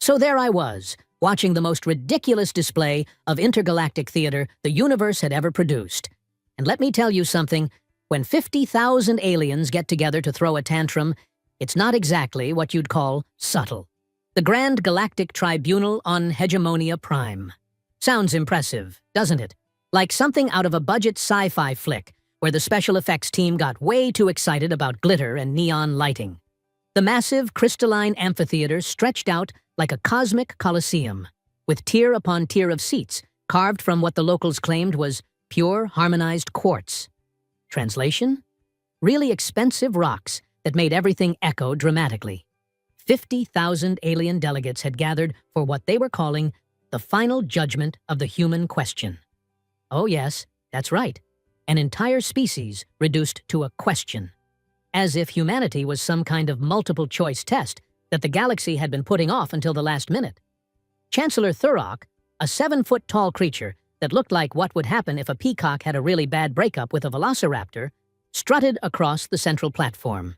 So there I was, watching the most ridiculous display of intergalactic theater the universe had ever produced. And let me tell you something, when 50,000 aliens get together to throw a tantrum, it's not exactly what you'd call subtle. The Grand Galactic Tribunal on Hegemonia Prime. Sounds impressive, doesn't it? Like something out of a budget sci-fi flick, where the special effects team got way too excited about glitter and neon lighting. The massive, crystalline amphitheater stretched out like a cosmic coliseum, with tier upon tier of seats carved from what the locals claimed was pure, harmonized quartz. Translation? Really expensive rocks that made everything echo dramatically. 50,000 alien delegates had gathered for what they were calling the final judgment of the human question. Oh yes, that's right. An entire species reduced to a question. As if humanity was some kind of multiple-choice test that the galaxy had been putting off until the last minute. Chancellor Thurok, a 7-foot-tall creature that looked like what would happen if a peacock had a really bad breakup with a velociraptor, strutted across the central platform.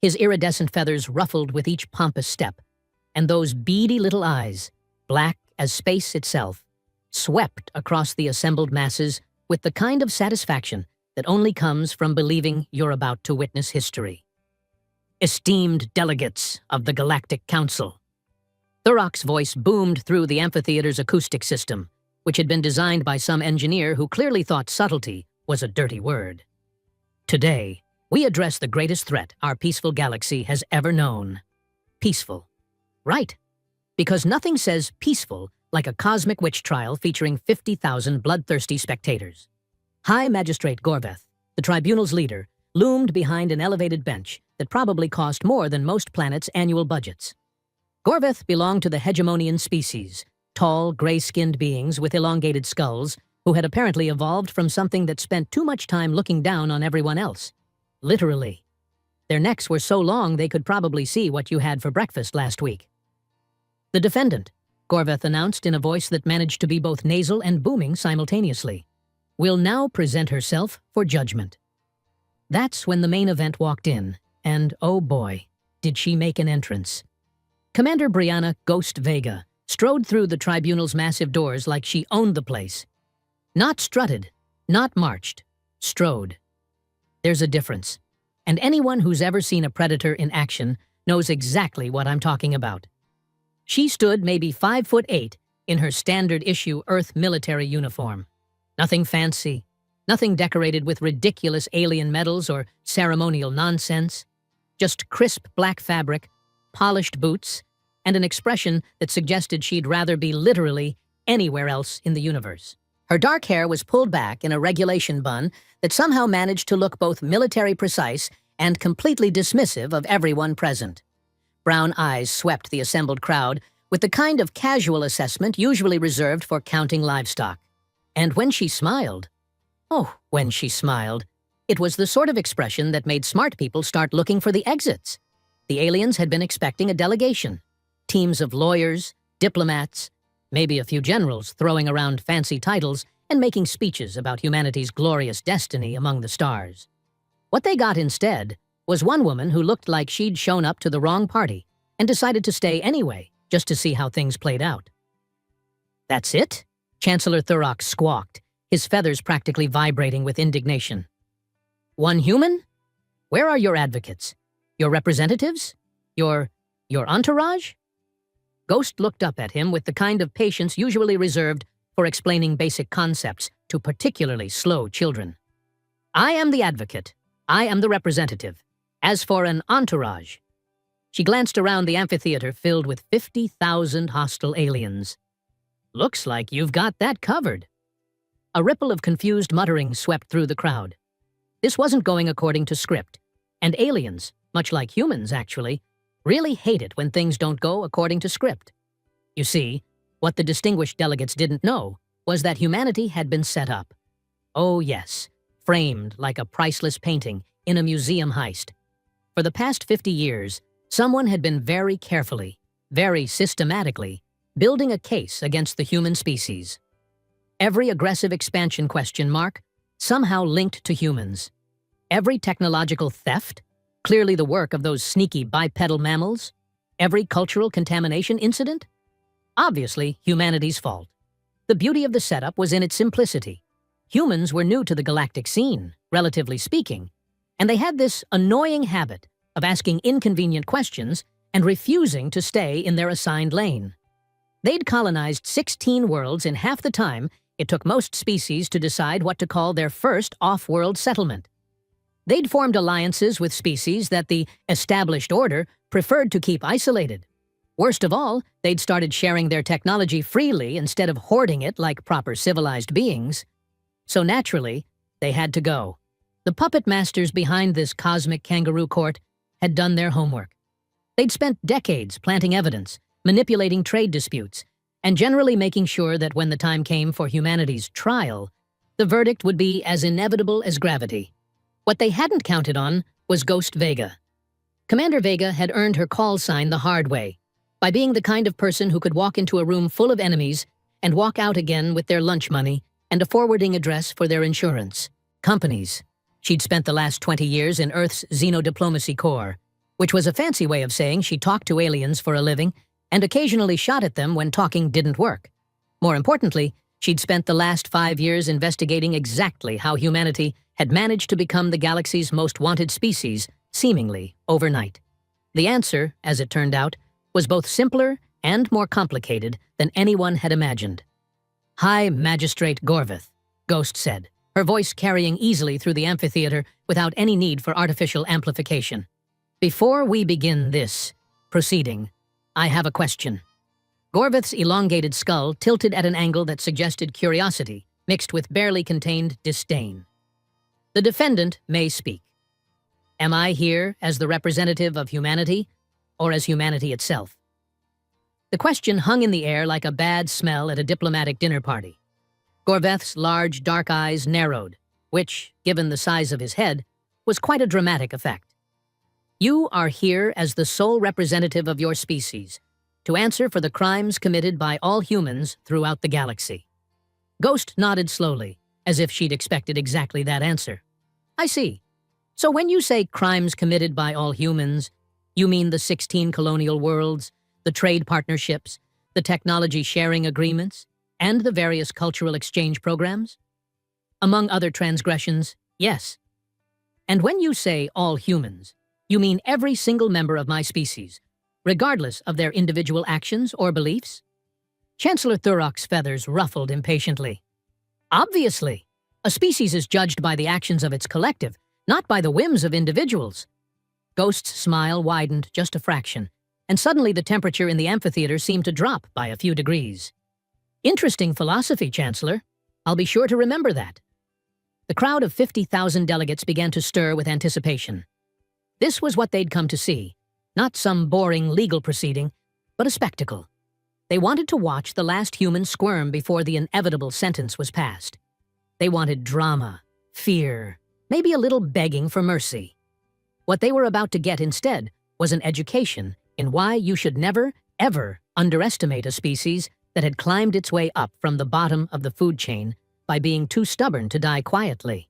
His iridescent feathers ruffled with each pompous step, and those beady little eyes, black as space itself, swept across the assembled masses with the kind of satisfaction that only comes from believing you're about to witness history. Esteemed delegates of the Galactic Council. Thurok's voice boomed through the amphitheater's acoustic system, which had been designed by some engineer who clearly thought subtlety was a dirty word. Today, we address the greatest threat our peaceful galaxy has ever known. Peaceful. Right. Because nothing says peaceful like a cosmic witch trial featuring 50,000 bloodthirsty spectators. High Magistrate Gorveth, the tribunal's leader, loomed behind an elevated bench that probably cost more than most planets' annual budgets. Gorveth belonged to the Hegemonian species, tall, gray-skinned beings with elongated skulls who had apparently evolved from something that spent too much time looking down on everyone else. Literally. Their necks were so long they could probably see what you had for breakfast last week. The defendant, Gorveth announced in a voice that managed to be both nasal and booming simultaneously, will now present herself for judgment. That's when the main event walked in, and oh boy, did she make an entrance. Commander Brianna Ghost Vega strode through the tribunal's massive doors like she owned the place. Not strutted, not marched, strode. There's a difference, and anyone who's ever seen a predator in action knows exactly what I'm talking about. She stood maybe 5'8" in her standard-issue Earth military uniform. Nothing fancy, nothing decorated with ridiculous alien medals or ceremonial nonsense. Just crisp black fabric, polished boots, and an expression that suggested she'd rather be literally anywhere else in the universe. Her dark hair was pulled back in a regulation bun that somehow managed to look both military precise and completely dismissive of everyone present. Brown eyes swept the assembled crowd with the kind of casual assessment usually reserved for counting livestock. And when she smiled, when she smiled, it was the sort of expression that made smart people start looking for the exits. The aliens had been expecting a delegation. Teams of lawyers, diplomats, maybe a few generals throwing around fancy titles and making speeches about humanity's glorious destiny among the stars. What they got instead was one woman who looked like she'd shown up to the wrong party and decided to stay anyway, just to see how things played out. That's it? Chancellor Thurok squawked, his feathers practically vibrating with indignation. One human? Where are your advocates? Your representatives? Your entourage? Ghost looked up at him with the kind of patience usually reserved for explaining basic concepts to particularly slow children. I am the advocate. I am the representative. As for an entourage, she glanced around the amphitheater filled with 50,000 hostile aliens. Looks like you've got that covered. A ripple of confused muttering swept through the crowd. This wasn't going according to script, and aliens, much like humans actually, really hate it when things don't go according to script. You see, what the distinguished delegates didn't know was that humanity had been set up. Oh yes, framed like a priceless painting in a museum heist. For the past 50 years, someone had been very carefully, very systematically, building a case against the human species. Every aggressive expansion question mark somehow linked to humans. Every technological theft, clearly the work of those sneaky bipedal mammals. Every cultural contamination incident, Obviously, humanity's fault. The beauty of the setup was in its simplicity. Humans were new to the galactic scene, relatively speaking, and they had this annoying habit of asking inconvenient questions and refusing to stay in their assigned lane. They'd colonized 16 worlds in half the time it took most species to decide what to call their first off-world settlement. They'd formed alliances with species that the established order preferred to keep isolated. Worst of all, they'd started sharing their technology freely instead of hoarding it like proper civilized beings. So naturally, they had to go. The puppet masters behind this cosmic kangaroo court had done their homework. They'd spent decades planting evidence, manipulating trade disputes, and generally making sure that when the time came for humanity's trial, the verdict would be as inevitable as gravity. What they hadn't counted on was Ghost Vega. Commander Vega had earned her call sign the hard way, by being the kind of person who could walk into a room full of enemies and walk out again with their lunch money and a forwarding address for their insurance companies. She'd spent the last 20 years in Earth's Xenodiplomacy Corps, which was a fancy way of saying she talked to aliens for a living and occasionally shot at them when talking didn't work. More importantly, she'd spent the last 5 years investigating exactly how humanity had managed to become the galaxy's most wanted species, seemingly overnight. The answer, as it turned out, was both simpler and more complicated than anyone had imagined. "High Magistrate Gorveth," Ghost said, her voice carrying easily through the amphitheater without any need for artificial amplification. "Before we begin this proceeding, I have a question." Gorveth's elongated skull tilted at an angle that suggested curiosity, mixed with barely contained disdain. "The defendant may speak. Am I here as the representative of humanity, or as humanity itself?" The question hung in the air like a bad smell at a diplomatic dinner party. Gorveth's large, dark eyes narrowed, which, given the size of his head, was quite a dramatic effect. "You are here as the sole representative of your species, to answer for the crimes committed by all humans throughout the galaxy." Ghost nodded slowly, as if she'd expected exactly that answer. "I see. So when you say crimes committed by all humans, you mean the 16 colonial worlds, the trade partnerships, the technology sharing agreements, and the various cultural exchange programs?" "Among other transgressions, yes. And when you say all humans, you mean every single member of my species, regardless of their individual actions or beliefs?" Chancellor Thurrock's feathers ruffled impatiently. "Obviously. A species is judged by the actions of its collective, not by the whims of individuals." Ghost's smile widened just a fraction, and suddenly the temperature in the amphitheater seemed to drop by a few degrees. "Interesting philosophy, Chancellor. I'll be sure to remember that." The crowd of 50,000 delegates began to stir with anticipation. This was what they'd come to see, not some boring legal proceeding, but a spectacle. They wanted to watch the last human squirm before the inevitable sentence was passed. They wanted drama, fear, maybe a little begging for mercy. What they were about to get instead was an education in why you should never, ever underestimate a species that had climbed its way up from the bottom of the food chain by being too stubborn to die quietly.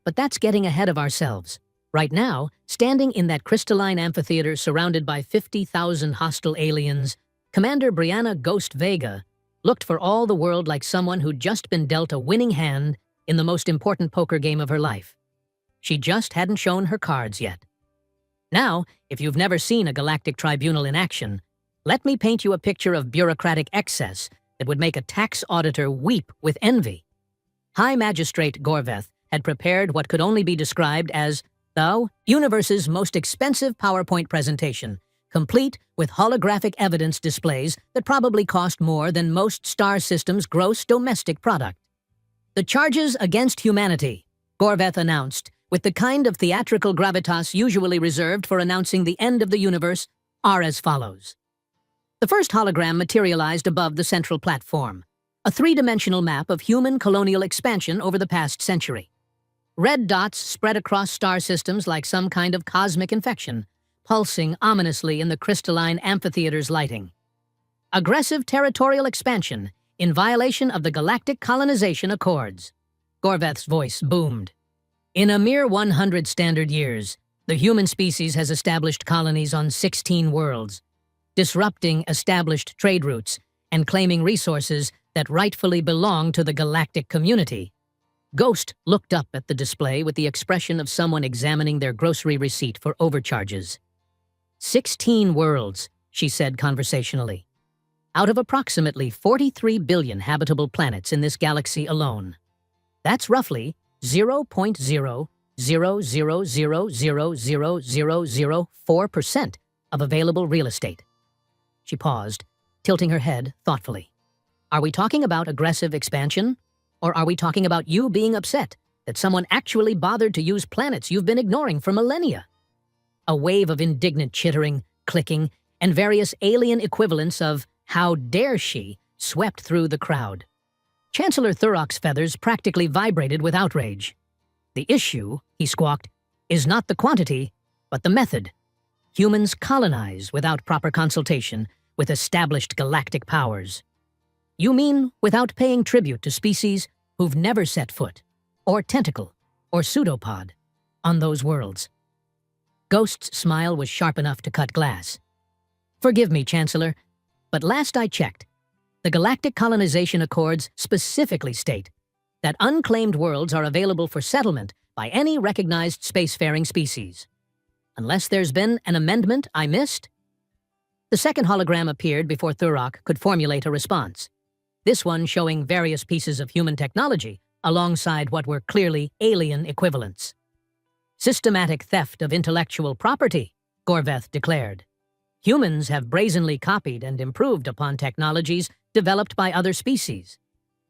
But that's getting ahead of ourselves. Right now, standing in that crystalline amphitheater surrounded by 50,000 hostile aliens, Commander Brianna Ghost Vega looked for all the world like someone who'd just been dealt a winning hand in the most important poker game of her life. She just hadn't shown her cards yet. Now, if you've never seen a galactic tribunal in action, let me paint you a picture of bureaucratic excess that would make a tax auditor weep with envy. High Magistrate Gorveth had prepared what could only be described as the universe's most expensive PowerPoint presentation, complete with holographic evidence displays that probably cost more than most star systems' gross domestic product. "The charges against humanity," Gorveth announced, with the kind of theatrical gravitas usually reserved for announcing the end of the universe, are as follows. The first hologram materialized above the central platform, a three-dimensional map of human colonial expansion over the past century. Red dots spread across star systems like some kind of cosmic infection, pulsing ominously in the crystalline amphitheater's lighting. "Aggressive territorial expansion in violation of the Galactic Colonization Accords." Gorveth's voice boomed. "In a mere 100 standard years, the human species has established colonies on 16 worlds, disrupting established trade routes and claiming resources that rightfully belong to the galactic community. Ghost looked up at the display with the expression of someone examining their grocery receipt for overcharges. 16 worlds, she said conversationally, out of approximately 43 billion habitable planets in this galaxy alone. That's roughly 0.000000004% of available real estate. She paused, tilting her head thoughtfully. Are we talking about aggressive expansion? Or are we talking about you being upset that someone actually bothered to use planets you've been ignoring for millennia? A wave of indignant chittering, clicking, and various alien equivalents of "how dare she" swept through the crowd. Chancellor Thurok's feathers practically vibrated with outrage. The issue, he squawked, is not the quantity, but the method. Humans colonize without proper consultation with established galactic powers. You mean without paying tribute to species who've never set foot, or tentacle, or pseudopod, on those worlds? Ghost's smile was sharp enough to cut glass. Forgive me, Chancellor, but last I checked, the Galactic Colonization Accords specifically state that unclaimed worlds are available for settlement by any recognized spacefaring species. Unless there's been an amendment I missed? The second hologram appeared before Thurok could formulate a response. This one showing various pieces of human technology alongside what were clearly alien equivalents. Systematic theft of intellectual property, Gorveth declared. Humans have brazenly copied and improved upon technologies developed by other species,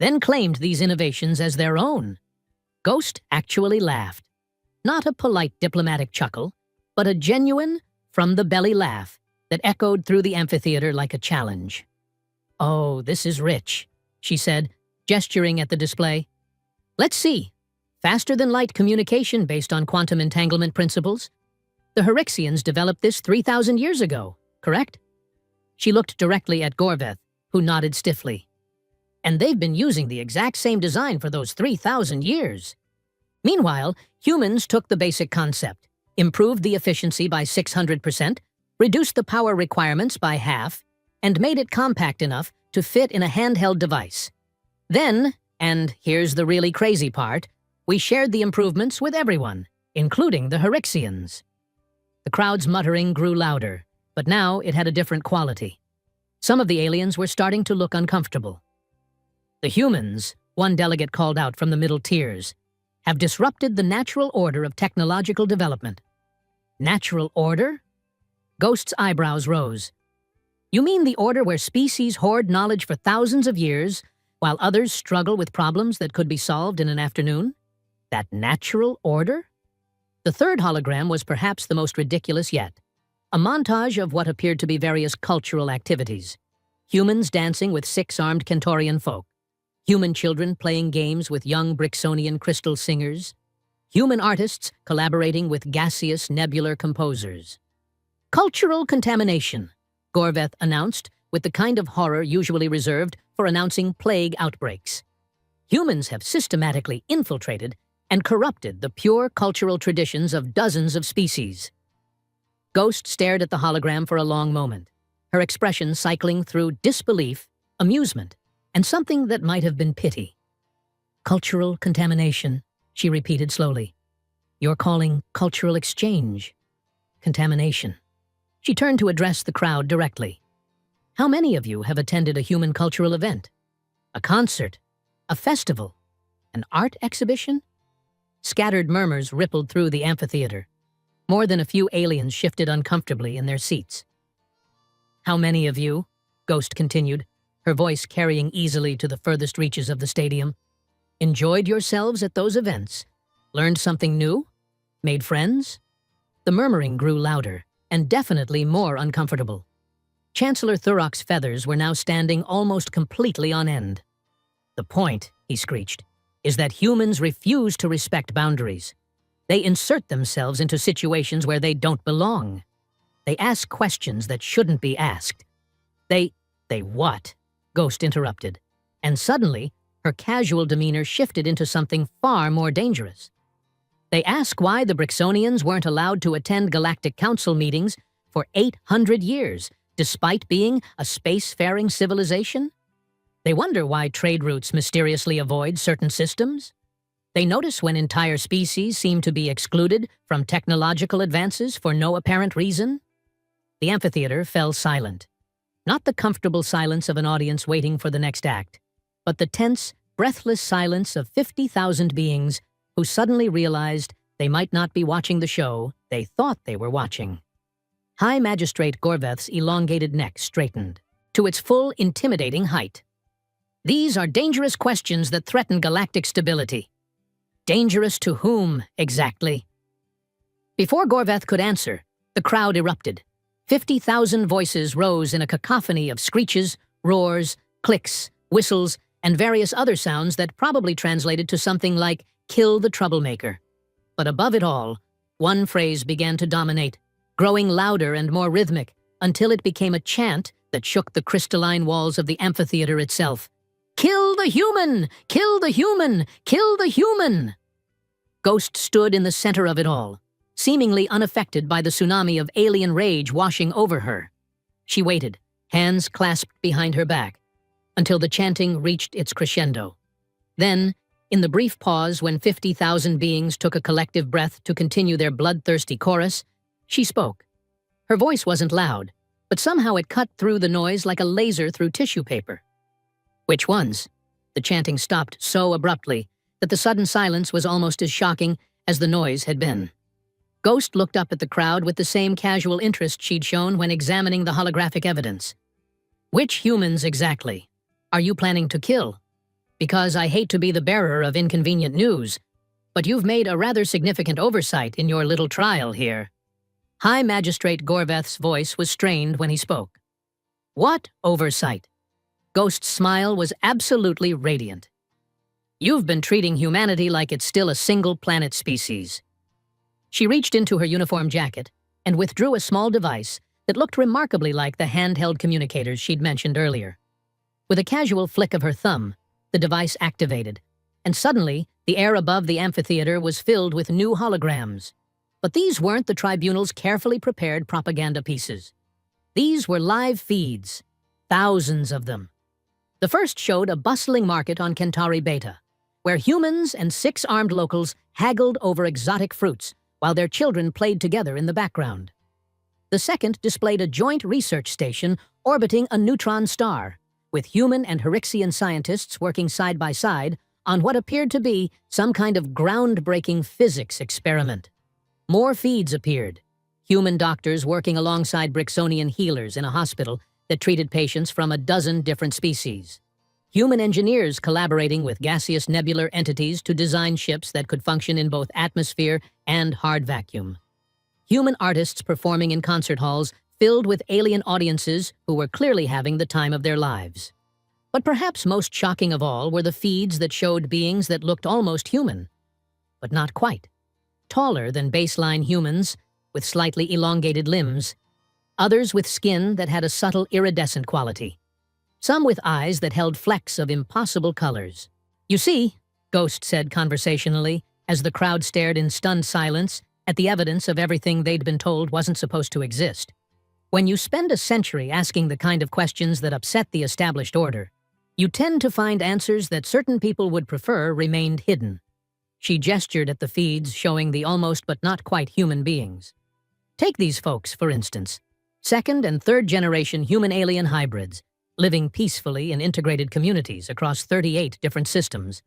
then claimed these innovations as their own. Ghost actually laughed. Not a polite diplomatic chuckle, but a genuine, from-the-belly laugh that echoed through the amphitheater like a challenge. Oh, this is rich, she said, gesturing at the display. Let's see. Faster-than-light communication based on quantum entanglement principles? The Hyrixians developed this 3,000 years ago, correct? She looked directly at Gorveth, who nodded stiffly. And they've been using the exact same design for those 3,000 years. Meanwhile, humans took the basic concept, improved the efficiency by 600%, reduced the power requirements by half, and made it compact enough to fit in a handheld device. Then, and here's the really crazy part, we shared the improvements with everyone, including the Hyrixians. The crowd's muttering grew louder, but now it had a different quality. Some of the aliens were starting to look uncomfortable. The humans, one delegate called out from the middle tiers, have disrupted the natural order of technological development. Natural order? Ghost's eyebrows rose. You mean the order where species hoard knowledge for thousands of years, while others struggle with problems that could be solved in an afternoon? That natural order? The third hologram was perhaps the most ridiculous yet. A montage of what appeared to be various cultural activities. Humans dancing with 6-armed Kentorian folk. Human children playing games with young Brixonian crystal singers. Human artists collaborating with gaseous nebular composers. Cultural contamination, Gorveth announced with the kind of horror usually reserved for announcing plague outbreaks. Humans have systematically infiltrated and corrupted the pure cultural traditions of dozens of species. Ghost stared at the hologram for a long moment, her expression cycling through disbelief, amusement, and something that might have been pity. Cultural contamination, she repeated slowly. You're calling cultural exchange contamination. She turned to address the crowd directly. How many of you have attended a human cultural event? A concert? A festival? An art exhibition? Scattered murmurs rippled through the amphitheater. More than a few aliens shifted uncomfortably in their seats. How many of you, Ghost continued, her voice carrying easily to the furthest reaches of the stadium, enjoyed yourselves at those events? Learned something new? Made friends? The murmuring grew louder, and definitely more uncomfortable. Chancellor Thurok's feathers were now standing almost completely on end. The point, he screeched, is that humans refuse to respect boundaries. They insert themselves into situations where they don't belong. They ask questions that shouldn't be asked. They what? Ghost interrupted. And suddenly, her casual demeanor shifted into something far more dangerous. They ask why the Brixonians weren't allowed to attend Galactic Council meetings for 800 years, despite being a spacefaring civilization? They wonder why trade routes mysteriously avoid certain systems. They notice when entire species seem to be excluded from technological advances for no apparent reason. The amphitheater fell silent. Not the comfortable silence of an audience waiting for the next act, but the tense, breathless silence of 50,000 beings who suddenly realized they might not be watching the show they thought they were watching. High Magistrate Gorveth's elongated neck straightened to its full, intimidating height. These are dangerous questions that threaten galactic stability. Dangerous to whom, exactly? Before Gorveth could answer, the crowd erupted. 50,000 voices rose in a cacophony of screeches, roars, clicks, whistles, and various other sounds that probably translated to something like, "Kill the troublemaker." But above it all, one phrase began to dominate, growing louder and more rhythmic, until it became a chant that shook the crystalline walls of the amphitheater itself. "Kill the human! Kill the human! Kill the human!" Ghost stood in the center of it all, seemingly unaffected by the tsunami of alien rage washing over her. She waited, hands clasped behind her back, until the chanting reached its crescendo. Then, in the brief pause when 50,000 beings took a collective breath to continue their bloodthirsty chorus, she spoke. Her voice wasn't loud, but somehow it cut through the noise like a laser through tissue paper. "Which ones?" The chanting stopped so abruptly that the sudden silence was almost as shocking as the noise had been. Ghost looked up at the crowd with the same casual interest she'd shown when examining the holographic evidence. "Which humans exactly are you planning to kill? Because I hate to be the bearer of inconvenient news, but you've made a rather significant oversight in your little trial here." High Magistrate Gorveth's voice was strained when he spoke. "What oversight?" Ghost's smile was absolutely radiant. "You've been treating humanity like it's still a single-planet species." She reached into her uniform jacket and withdrew a small device that looked remarkably like the handheld communicators she'd mentioned earlier. With a casual flick of her thumb, the device activated, and suddenly the air above the amphitheater was filled with new holograms. But these weren't the tribunal's carefully prepared propaganda pieces. These were live feeds, thousands of them. The first showed a bustling market on Kentari Beta, where humans and 6 armed locals haggled over exotic fruits while their children played together in the background. The second displayed a joint research station orbiting a neutron star, with human and Herixian scientists working side by side on what appeared to be some kind of groundbreaking physics experiment. More feeds appeared, human doctors working alongside Brixonian healers in a hospital that treated patients from a dozen different species. Human engineers collaborating with gaseous nebular entities to design ships that could function in both atmosphere and hard vacuum. Human artists performing in concert halls filled with alien audiences who were clearly having the time of their lives. But perhaps most shocking of all were the feeds that showed beings that looked almost human, but not quite. Taller than baseline humans, with slightly elongated limbs. Others with skin that had a subtle iridescent quality. Some with eyes that held flecks of impossible colors. "You see," Ghost said conversationally, as the crowd stared in stunned silence at the evidence of everything they'd been told wasn't supposed to exist. "When you spend a century asking the kind of questions that upset the established order, you tend to find answers that certain people would prefer remained hidden." She gestured at the feeds showing the almost but not quite human beings. "Take these folks, for instance. 2nd and 3rd generation human-alien hybrids, living peacefully in integrated communities across 38 different systems.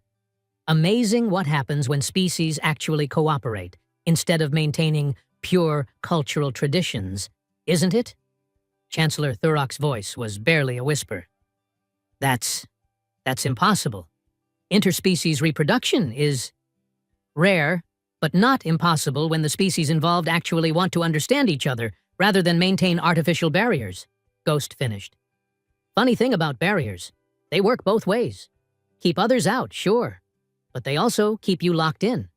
Amazing what happens when species actually cooperate, instead of maintaining pure cultural traditions, isn't it?" Chancellor Thurok's voice was barely a whisper. That's impossible. Interspecies reproduction is rare, but not impossible when the species involved actually want to understand each other rather than maintain artificial barriers," Ghost finished. "Funny thing about barriers, they work both ways. Keep others out, sure, but they also keep you locked in."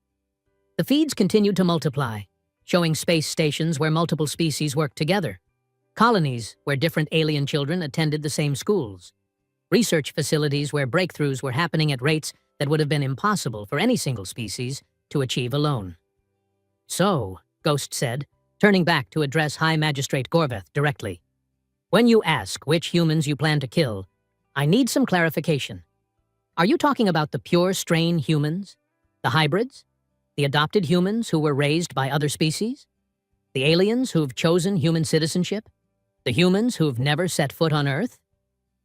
The feeds continued to multiply, showing space stations where multiple species worked together, colonies where different alien children attended the same schools, research facilities where breakthroughs were happening at rates that would have been impossible for any single species to achieve alone. "So," Ghost said, turning back to address High Magistrate Gorveth directly, When you ask which humans you plan to kill, I need some clarification. Are you talking about the pure strain humans? The hybrids? The adopted humans who were raised by other species? The aliens who've chosen human citizenship? The humans who've never set foot on Earth?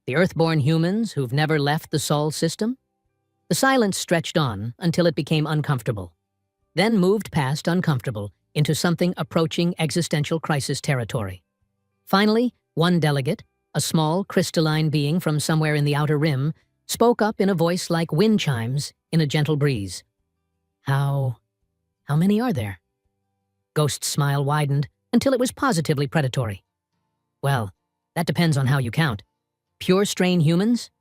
The Earth-born humans who've never left the Sol system? The silence stretched on until it became uncomfortable, then moved past uncomfortable into something approaching existential crisis territory. Finally, one delegate, a small, crystalline being from somewhere in the outer rim, spoke up in a voice like wind chimes in a gentle breeze. How many are there? Ghost's smile widened until it was positively predatory. Well, that depends on how you count. Pure strain humans?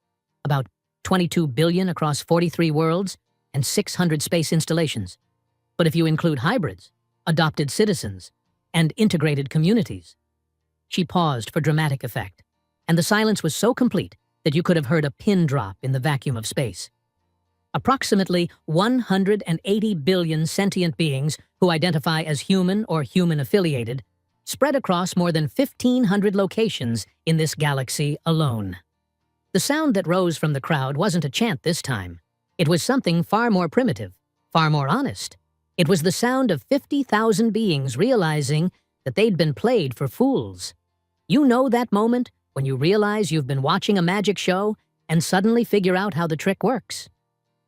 About 22 billion across 43 worlds and 600 space installations. But if you include hybrids, adopted citizens, and integrated communities. She paused for dramatic effect, and the silence was so complete that you could have heard a pin drop in the vacuum of space. Approximately 180 billion sentient beings who identify as human or human-affiliated spread across more than 1,500 locations in this galaxy alone. The sound that rose from the crowd wasn't a chant this time. It was something far more primitive, far more honest. It was the sound of 50,000 beings realizing that they'd been played for fools. You know that moment when you realize you've been watching a magic show and suddenly figure out how the trick works?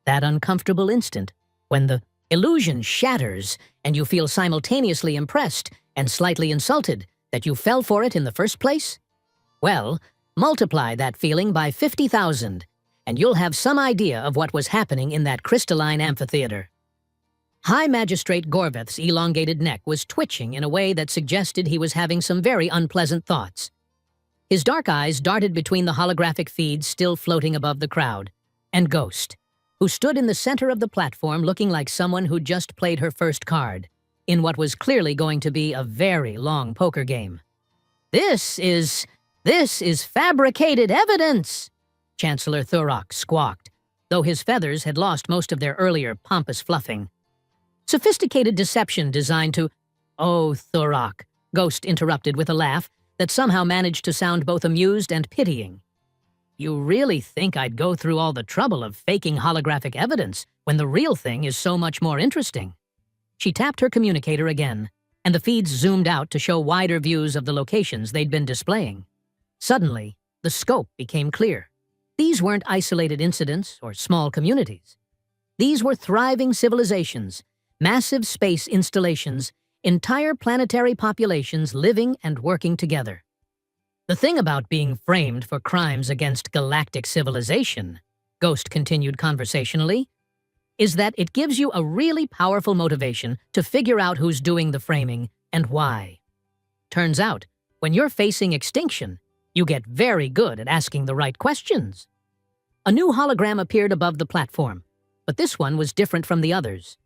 That uncomfortable instant when the illusion shatters and you feel simultaneously impressed and slightly insulted that you fell for it in the first place? Well, multiply that feeling by 50,000, and you'll have some idea of what was happening in that crystalline amphitheater. High Magistrate Gorveth's elongated neck was twitching in a way that suggested he was having some very unpleasant thoughts. His dark eyes darted between the holographic feeds still floating above the crowd, and Ghost, who stood in the center of the platform looking like someone who'd just played her first card, in what was clearly going to be a very long poker game. This is fabricated evidence, Chancellor Thurok squawked, though his feathers had lost most of their earlier pompous fluffing. Sophisticated deception designed to— "Oh, Thurok," Ghost interrupted with a laugh that somehow managed to sound both amused and pitying. "You really think I'd go through all the trouble of faking holographic evidence when the real thing is so much more interesting?" She tapped her communicator again, and the feeds zoomed out to show wider views of the locations they'd been displaying. Suddenly, the scope became clear. These weren't isolated incidents or small communities. These were thriving civilizations, massive space installations, entire planetary populations living and working together. The thing about being framed for crimes against galactic civilization, Ghost continued conversationally, is that it gives you a really powerful motivation to figure out who's doing the framing and why. Turns out, when you're facing extinction, you get very good at asking the right questions. A new hologram appeared above the platform, but this one was different from the others.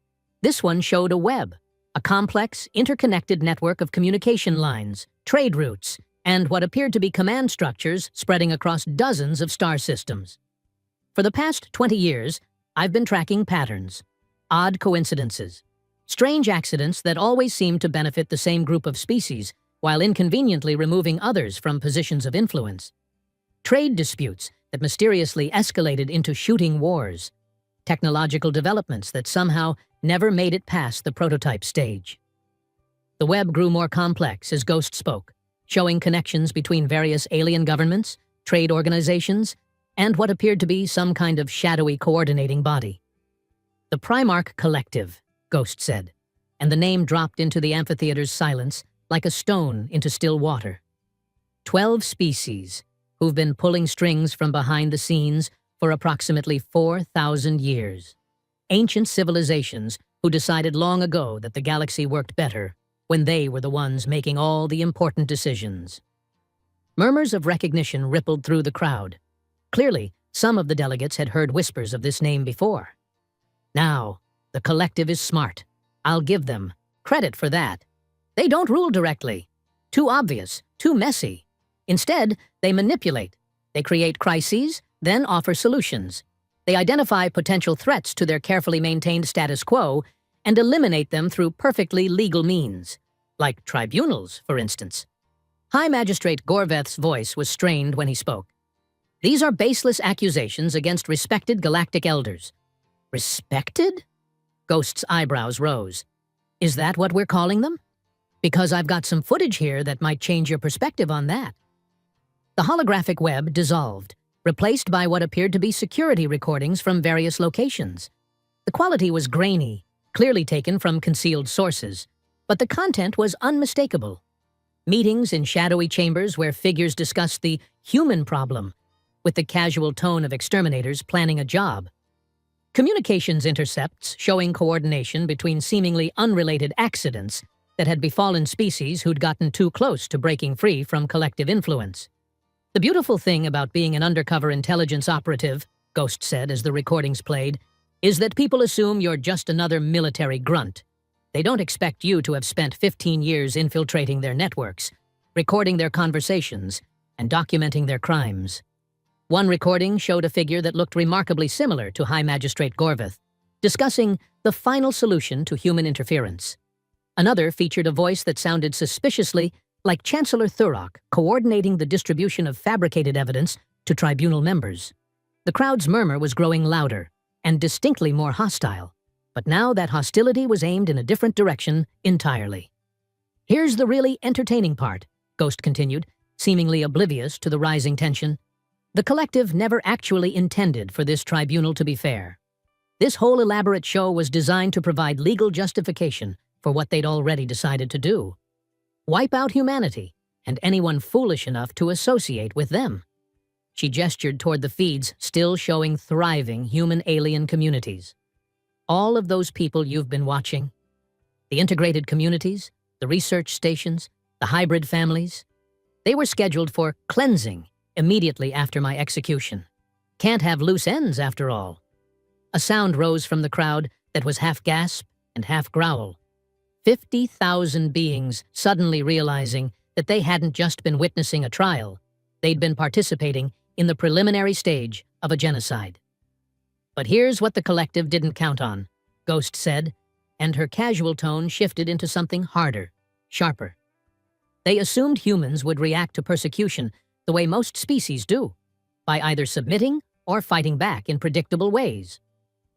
This one showed a web, a complex, interconnected network of communication lines, trade routes, and what appeared to be command structures spreading across dozens of star systems. For the past 20 years, I've been tracking patterns, odd coincidences, strange accidents that always seem to benefit the same group of species while inconveniently removing others from positions of influence. Trade disputes that mysteriously escalated into shooting wars, technological developments that somehow never made it past the prototype stage. The web grew more complex as Ghost spoke, showing connections between various alien governments, trade organizations, and what appeared to be some kind of shadowy coordinating body. "The Primarch Collective," Ghost said, and the name dropped into the amphitheater's silence like a stone into still water. 12 species who've been pulling strings from behind the scenes for approximately 4,000 years. Ancient civilizations who decided long ago that the galaxy worked better when they were the ones making all the important decisions. Murmurs of recognition rippled through the crowd. Clearly, some of the delegates had heard whispers of this name before. Now, the collective is smart. I'll give them credit for that. They don't rule directly. Too obvious, too messy. Instead, they manipulate. They create crises, then offer solutions. They identify potential threats to their carefully maintained status quo and eliminate them through perfectly legal means, like tribunals, for instance. High Magistrate Gorveth's voice was strained when he spoke. These are baseless accusations against respected galactic elders. Respected? Ghost's eyebrows rose. Is that what we're calling them? Because I've got some footage here that might change your perspective on that. The holographic web dissolved, replaced by what appeared to be security recordings from various locations. The quality was grainy, clearly taken from concealed sources, but the content was unmistakable. Meetings in shadowy chambers where figures discussed the human problem, with the casual tone of exterminators planning a job. Communications intercepts showing coordination between seemingly unrelated accidents that had befallen species who'd gotten too close to breaking free from collective influence. The beautiful thing about being an undercover intelligence operative, Ghost said as the recordings played, is that people assume you're just another military grunt. They don't expect you to have spent 15 years infiltrating their networks, recording their conversations, and documenting their crimes. One recording showed a figure that looked remarkably similar to High Magistrate Gorveth, discussing the final solution to human interference. Another featured a voice that sounded suspiciously like Chancellor Thurok coordinating the distribution of fabricated evidence to tribunal members. The crowd's murmur was growing louder and distinctly more hostile, but now that hostility was aimed in a different direction entirely. Here's the really entertaining part, Ghost continued, seemingly oblivious to the rising tension. The collective never actually intended for this tribunal to be fair. This whole elaborate show was designed to provide legal justification for what they'd already decided to do. Wipe out humanity and anyone foolish enough to associate with them. She gestured toward the feeds still showing thriving human-alien communities. All of those people you've been watching, the integrated communities, the research stations, the hybrid families, they were scheduled for cleansing immediately after my execution. Can't have loose ends, after all. A sound rose from the crowd that was half gasp and half growl. 50,000 beings suddenly realizing that they hadn't just been witnessing a trial, they'd been participating in the preliminary stage of a genocide. But here's what the collective didn't count on, Ghost said, and her casual tone shifted into something harder, sharper. They assumed humans would react to persecution the way most species do, by either submitting or fighting back in predictable ways.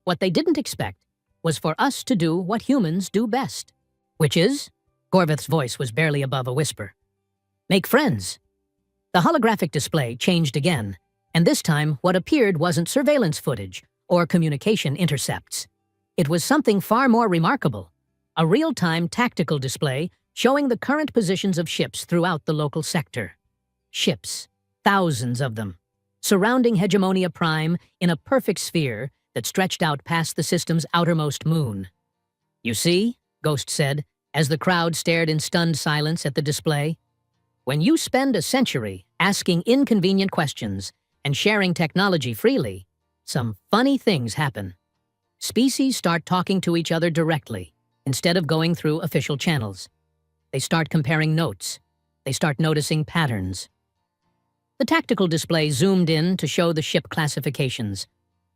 What they didn't expect was for us to do what humans do best. Which is? Gorveth's voice was barely above a whisper. Make friends. The holographic display changed again, and this time what appeared wasn't surveillance footage or communication intercepts. It was something far more remarkable, a real-time tactical display showing the current positions of ships throughout the local sector. Ships, thousands of them, surrounding Hegemonia Prime in a perfect sphere that stretched out past the system's outermost moon. You see? Ghost said, as the crowd stared in stunned silence at the display. When you spend a century asking inconvenient questions and sharing technology freely, some funny things happen. Species start talking to each other directly, instead of going through official channels. They start comparing notes. They start noticing patterns. The tactical display zoomed in to show the ship classifications.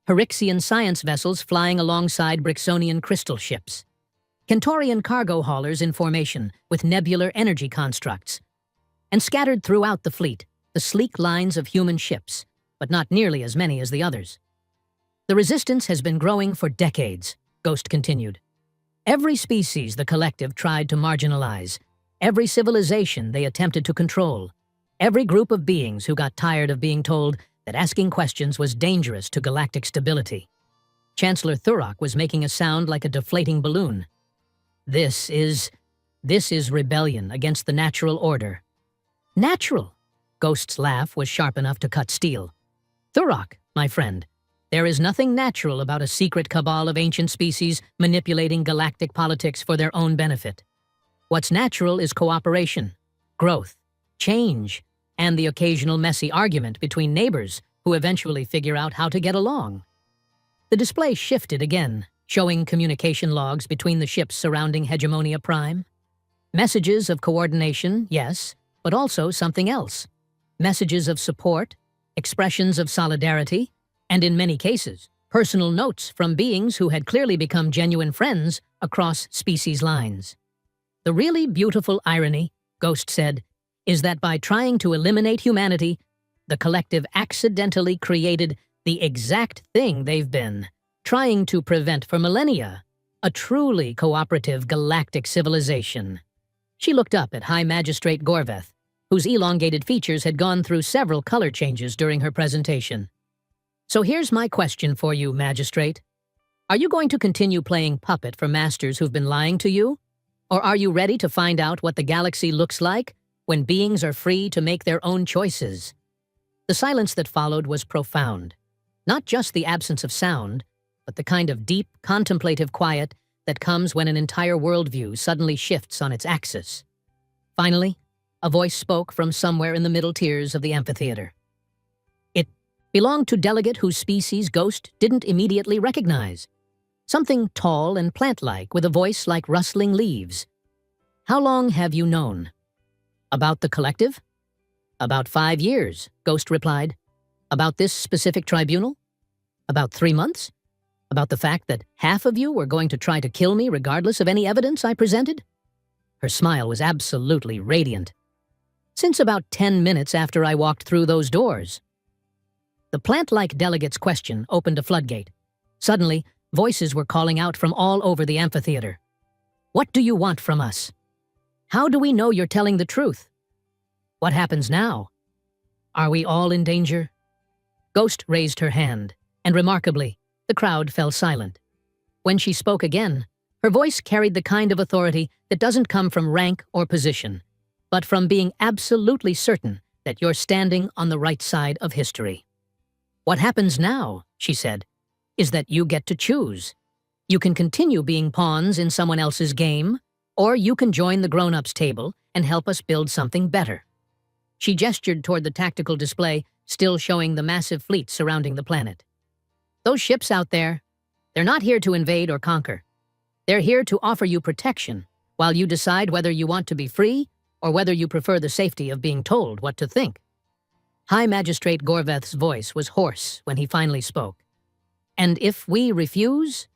Herixian science vessels flying alongside Brixonian crystal ships. Kentorian cargo haulers in formation with nebular energy constructs. And scattered throughout the fleet, the sleek lines of human ships, but not nearly as many as the others. The resistance has been growing for decades, Ghost continued. Every species the collective tried to marginalize, every civilization they attempted to control, every group of beings who got tired of being told that asking questions was dangerous to galactic stability. Chancellor Thurok was making a sound like a deflating balloon. This is rebellion against the natural order. Natural? Ghost's laugh was sharp enough to cut steel. Thurok, my friend, there is nothing natural about a secret cabal of ancient species manipulating galactic politics for their own benefit. What's natural is cooperation, growth, change, and the occasional messy argument between neighbors who eventually figure out how to get along. The display shifted again, showing communication logs between the ships surrounding Hegemonia Prime. Messages of coordination, yes, but also something else. Messages of support, expressions of solidarity, and in many cases, personal notes from beings who had clearly become genuine friends across species lines. The really beautiful irony, Ghost said, is that by trying to eliminate humanity, the collective accidentally created the exact thing they've been trying to prevent for millennia, a truly cooperative galactic civilization. She looked up at High Magistrate Gorveth, whose elongated features had gone through several color changes during her presentation. So here's my question for you, Magistrate. Are you going to continue playing puppet for masters who've been lying to you? Or are you ready to find out what the galaxy looks like when beings are free to make their own choices? The silence that followed was profound. Not just the absence of sound, but the kind of deep, contemplative quiet that comes when an entire worldview suddenly shifts on its axis. Finally, a voice spoke from somewhere in the middle tiers of the amphitheater. It belonged to delegate whose species Ghost didn't immediately recognize. Something tall and plant-like with a voice like rustling leaves. How long have you known? About the collective? About 5 years, Ghost replied. About this specific tribunal? About 3 months? About the fact that half of you were going to try to kill me regardless of any evidence I presented? Her smile was absolutely radiant. Since about 10 minutes after I walked through those doors. The plant-like delegate's question opened a floodgate. Suddenly, voices were calling out from all over the amphitheater. What do you want from us? How do we know you're telling the truth? What happens now? Are we all in danger? Ghost raised her hand, and remarkably, the crowd fell silent. When she spoke again, her voice carried the kind of authority that doesn't come from rank or position, but from being absolutely certain that you're standing on the right side of history. What happens now, she said, is that you get to choose. You can continue being pawns in someone else's game, or you can join the grown-ups table and help us build something better. She gestured toward the tactical display, still showing the massive fleet surrounding the planet. Those ships out there, they're not here to invade or conquer. They're here to offer you protection while you decide whether you want to be free or whether you prefer the safety of being told what to think. High Magistrate Gorveth's voice was hoarse when he finally spoke. And if we refuse?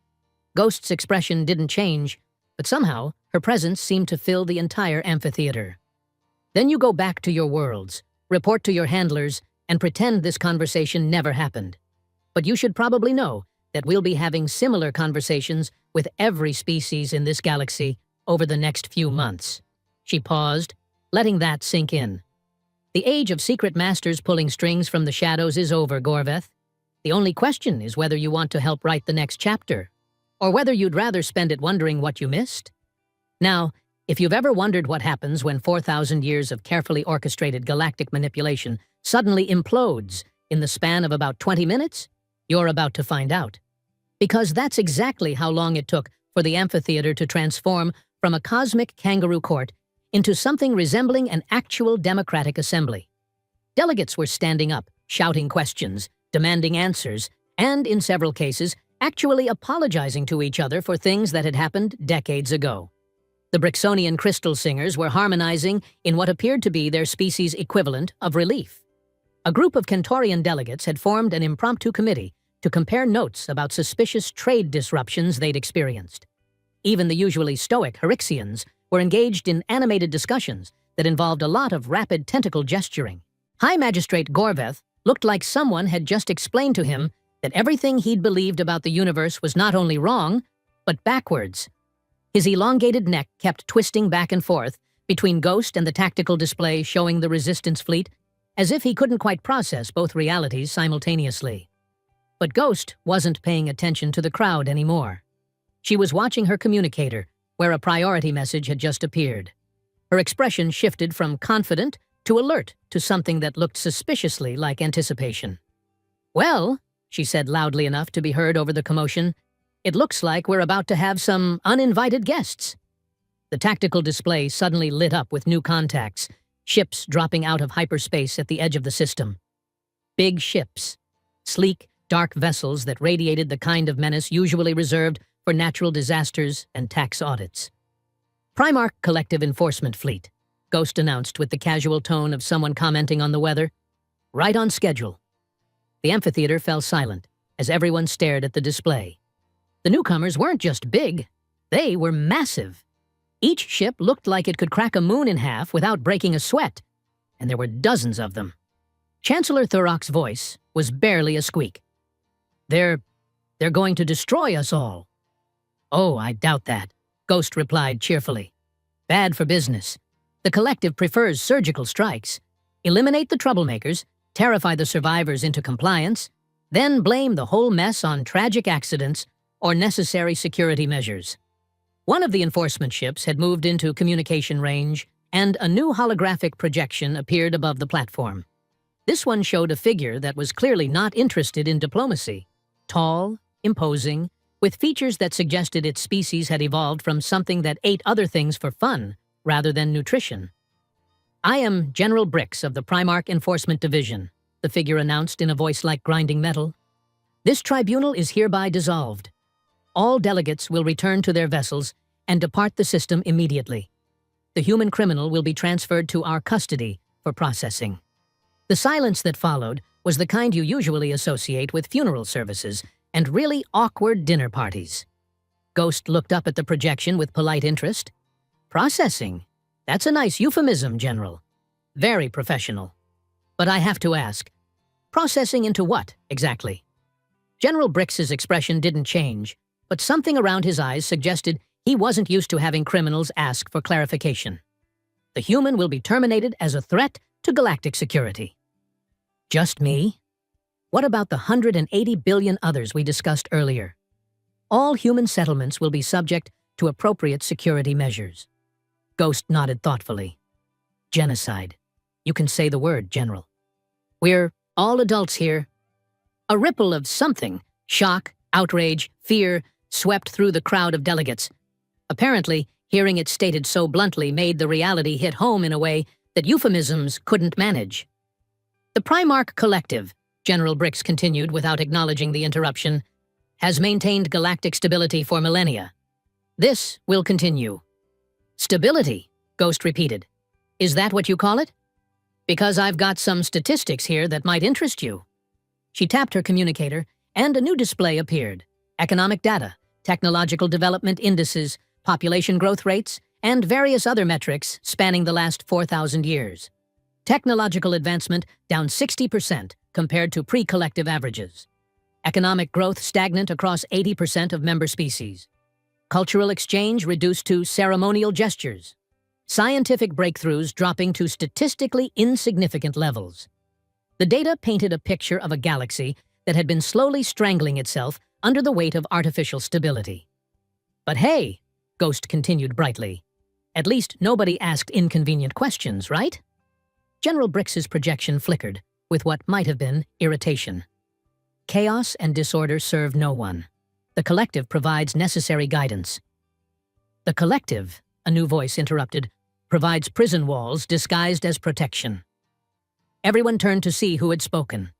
Ghost's expression didn't change, but somehow her presence seemed to fill the entire amphitheater. Then you go back to your worlds, report to your handlers, and pretend this conversation never happened. But you should probably know that we'll be having similar conversations with every species in this galaxy over the next few months. She paused, letting that sink in. The age of secret masters pulling strings from the shadows is over, Gorveth. The only question is whether you want to help write the next chapter, or whether you'd rather spend it wondering what you missed. Now, if you've ever wondered what happens when 4,000 years of carefully orchestrated galactic manipulation suddenly implodes in the span of about 20 minutes, you're about to find out. Because that's exactly how long it took for the amphitheater to transform from a cosmic kangaroo court into something resembling an actual democratic assembly. Delegates were standing up, shouting questions, demanding answers, and, in several cases, actually apologizing to each other for things that had happened decades ago. The Brixonian crystal singers were harmonizing in what appeared to be their species' equivalent of relief. A group of Kentorian delegates had formed an impromptu committee to compare notes about suspicious trade disruptions they'd experienced. Even the usually stoic Herixians were engaged in animated discussions that involved a lot of rapid tentacle gesturing. High Magistrate Gorveth looked like someone had just explained to him that everything he'd believed about the universe was not only wrong, but backwards. His elongated neck kept twisting back and forth between Ghost and the tactical display showing the Resistance fleet, as if he couldn't quite process both realities simultaneously. But Ghost wasn't paying attention to the crowd anymore. She was watching her communicator, where a priority message had just appeared. Her expression shifted from confident to alert to something that looked suspiciously like anticipation. Well, she said loudly enough to be heard over the commotion, it looks like we're about to have some uninvited guests. The tactical display suddenly lit up with new contacts, ships dropping out of hyperspace at the edge of the system. Big ships. Sleek, dark vessels that radiated the kind of menace usually reserved for natural disasters and tax audits. Primarch Collective Enforcement Fleet, Ghost announced with the casual tone of someone commenting on the weather. Right on schedule. The amphitheater fell silent as everyone stared at the display. The newcomers weren't just big, they were massive. Each ship looked like it could crack a moon in half without breaking a sweat, and there were dozens of them. Chancellor Thurrock's voice was barely a squeak. They're going to destroy us all." "Oh, I doubt that," Ghost replied cheerfully. "Bad for business. The collective prefers surgical strikes. Eliminate the troublemakers, terrify the survivors into compliance, then blame the whole mess on tragic accidents or necessary security measures." One of the enforcement ships had moved into communication range, and a new holographic projection appeared above the platform. This one showed a figure that was clearly not interested in diplomacy. Tall, imposing, with features that suggested its species had evolved from something that ate other things for fun rather than nutrition. "I am General Brix of the Primarch Enforcement Division," the figure announced in a voice like grinding metal. "This tribunal is hereby dissolved. All delegates will return to their vessels and depart the system immediately. The human criminal will be transferred to our custody for processing." The silence that followed was the kind you usually associate with funeral services and really awkward dinner parties. Ghost looked up at the projection with polite interest. "Processing? That's a nice euphemism, General. Very professional. But I have to ask, processing into what, exactly?" General Brix's expression didn't change, but something around his eyes suggested he wasn't used to having criminals ask for clarification. "The human will be terminated as a threat to galactic security." "Just me? What about the 180 billion others we discussed earlier?" "All human settlements will be subject to appropriate security measures." Ghost nodded thoughtfully. "Genocide. You can say the word, General. We're all adults here." A ripple of something, shock, outrage, fear, swept through the crowd of delegates. Apparently, hearing it stated so bluntly made the reality hit home in a way that euphemisms couldn't manage. "The Primarch Collective," General Brix continued without acknowledging the interruption, "has maintained galactic stability for millennia. This will continue." "Stability," Ghost repeated. "Is that what you call it? Because I've got some statistics here that might interest you." She tapped her communicator, and a new display appeared. Economic data, technological development indices, population growth rates, and various other metrics spanning the last 4,000 years. Technological advancement down 60% compared to pre-collective averages. Economic growth stagnant across 80% of member species. Cultural exchange reduced to ceremonial gestures. Scientific breakthroughs dropping to statistically insignificant levels. The data painted a picture of a galaxy that had been slowly strangling itself under the weight of artificial stability. "But hey," Ghost continued brightly, "at least nobody asked inconvenient questions, right?" General Brix's projection flickered, with what might have been irritation. "Chaos and disorder serve no one. The collective provides necessary guidance." "The collective," a new voice interrupted, "provides prison walls disguised as protection." Everyone turned to see who had spoken.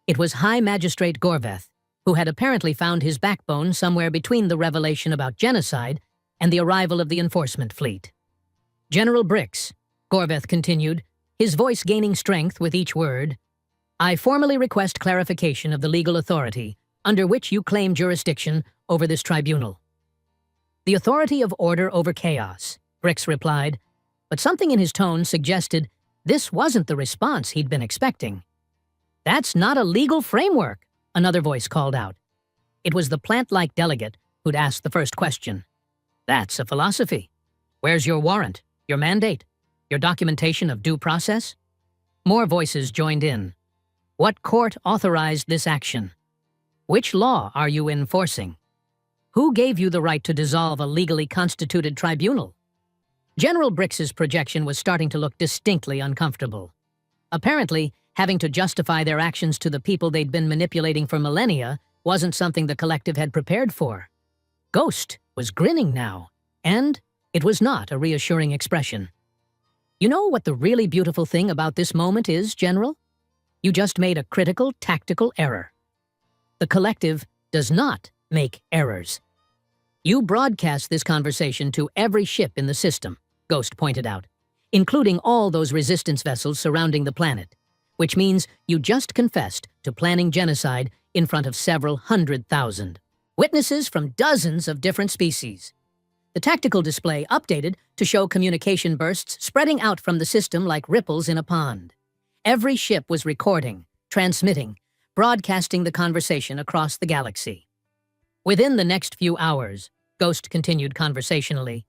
It was High Magistrate Gorveth, who had apparently found his backbone somewhere between the revelation about genocide and the arrival of the enforcement fleet. "General Brix," Gorveth continued, his voice gaining strength with each word, "I formally request clarification of the legal authority under which you claim jurisdiction over this tribunal." "The authority of order over chaos," Brix replied, but something in his tone suggested this wasn't the response he'd been expecting. "That's not a legal framework," another voice called out. It was the plant-like delegate who'd asked the first question. "That's a philosophy. Where's your warrant, your mandate, your documentation of due process?" More voices joined in. "What court authorized this action? Which law are you enforcing? Who gave you the right to dissolve a legally constituted tribunal?" General Brix's projection was starting to look distinctly uncomfortable. Apparently, having to justify their actions to the people they'd been manipulating for millennia wasn't something the collective had prepared for. Ghost was grinning now, and it was not a reassuring expression. "You know what the really beautiful thing about this moment is, General? You just made a critical tactical error. The collective does not make errors. You broadcast this conversation to every ship in the system," Ghost pointed out, "including all those resistance vessels surrounding the planet, which means you just confessed to planning genocide in front of several 100,000. Witnesses from dozens of different species. The tactical display updated to show communication bursts spreading out from the system like ripples in a pond. Every ship was recording, transmitting, broadcasting the conversation across the galaxy. Within the next few hours, Ghost continued conversationally,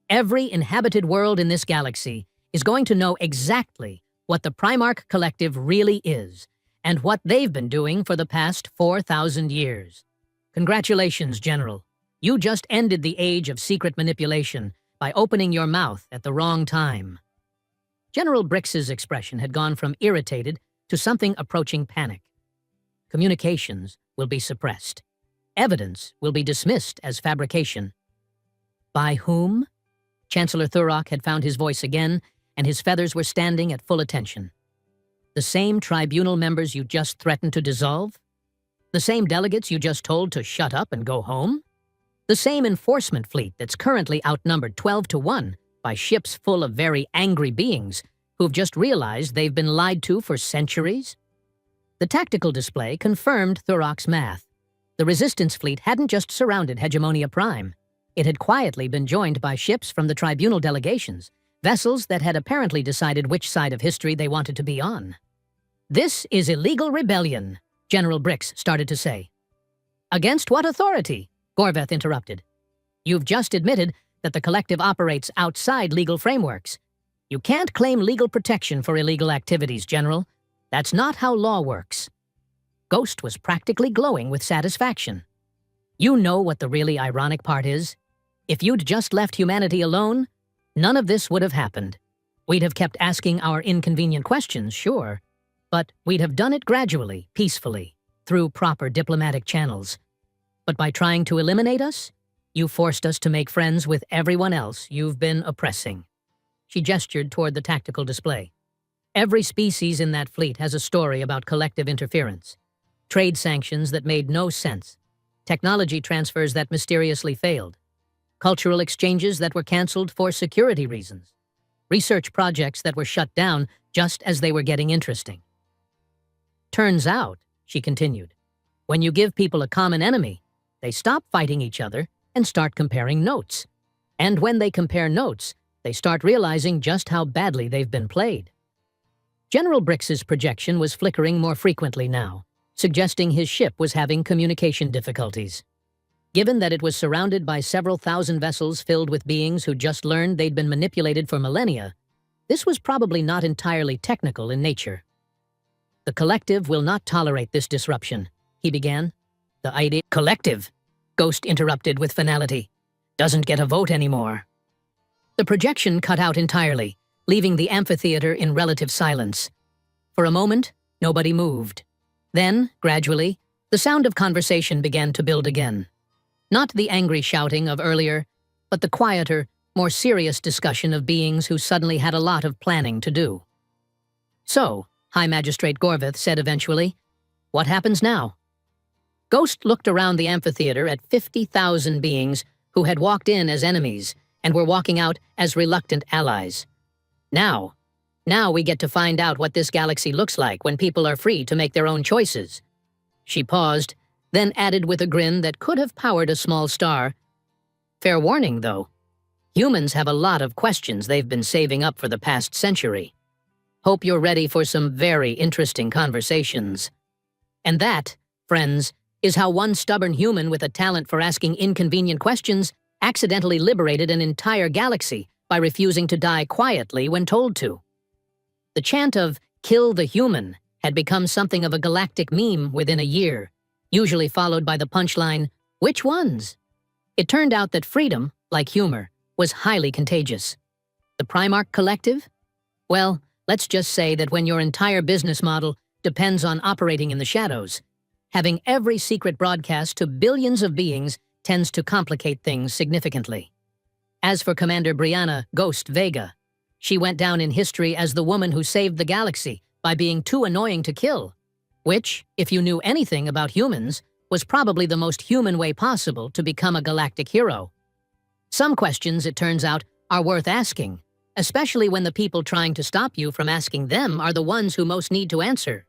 every inhabited world in this galaxy is going to know exactly what the Primarch Collective really is and what they've been doing for the past 4,000 years. Congratulations, General. You just ended the age of secret manipulation by opening your mouth at the wrong time. General Brix's expression had gone from irritated to something approaching panic. Communications will be suppressed. Evidence will be dismissed as fabrication. By whom? Chancellor Thurok had found his voice again, and his feathers were standing at full attention. The same tribunal members you just threatened to dissolve? The same delegates you just told to shut up and go home? The same enforcement fleet that's currently outnumbered 12-1 by ships full of very angry beings who've just realized they've been lied to for centuries? The tactical display confirmed Thurok's math. The Resistance fleet hadn't just surrounded Hegemonia Prime. It had quietly been joined by ships from the tribunal delegations, vessels that had apparently decided which side of history they wanted to be on. This is illegal rebellion, General Brix started to say. Against what authority? Gorveth interrupted. You've just admitted that the collective operates outside legal frameworks. You can't claim legal protection for illegal activities, General. That's not how law works. Ghost was practically glowing with satisfaction. You know what the really ironic part is? If you'd just left humanity alone, none of this would have happened. We'd have kept asking our inconvenient questions, sure, but we'd have done it gradually, peacefully, through proper diplomatic channels. But by trying to eliminate us, you forced us to make friends with everyone else you've been oppressing. She gestured toward the tactical display. Every species in that fleet has a story about collective interference. Trade sanctions that made no sense. Technology transfers that mysteriously failed. Cultural exchanges that were canceled for security reasons. Research projects that were shut down just as they were getting interesting. Turns out, she continued, when you give people a common enemy, they stop fighting each other and start comparing notes. And when they compare notes, they start realizing just how badly they've been played. General Brix's projection was flickering more frequently now, suggesting his ship was having communication difficulties. Given that it was surrounded by several thousand vessels filled with beings who just learned they'd been manipulated for millennia, this was probably not entirely technical in nature. The collective will not tolerate this disruption, he began. The idea collective, Ghost interrupted with finality, doesn't get a vote anymore. The projection cut out entirely, leaving the amphitheater in relative silence. For a moment, nobody moved. Then, gradually, the sound of conversation began to build again. Not the angry shouting of earlier, but the quieter, more serious discussion of beings who suddenly had a lot of planning to do. So, High Magistrate Gorveth said eventually, what happens now? Ghost looked around the amphitheater at 50,000 beings who had walked in as enemies and were walking out as reluctant allies. Now we get to find out what this galaxy looks like when people are free to make their own choices. She paused, then added with a grin that could have powered a small star. Fair warning, though. Humans have a lot of questions they've been saving up for the past century. Hope you're ready for some very interesting conversations. And that, friends, is how one stubborn human with a talent for asking inconvenient questions accidentally liberated an entire galaxy by refusing to die quietly when told to. The chant of "kill the human" had become something of a galactic meme within a year, usually followed by the punchline, "Which ones?" It turned out that freedom, like humor, was highly contagious. The Primarch Collective? Well, let's just say that when your entire business model depends on operating in the shadows, having every secret broadcast to billions of beings tends to complicate things significantly. As for Commander Brianna Ghost Vega, she went down in history as the woman who saved the galaxy by being too annoying to kill, which, if you knew anything about humans, was probably the most human way possible to become a galactic hero. Some questions, it turns out, are worth asking, especially when the people trying to stop you from asking them are the ones who most need to answer.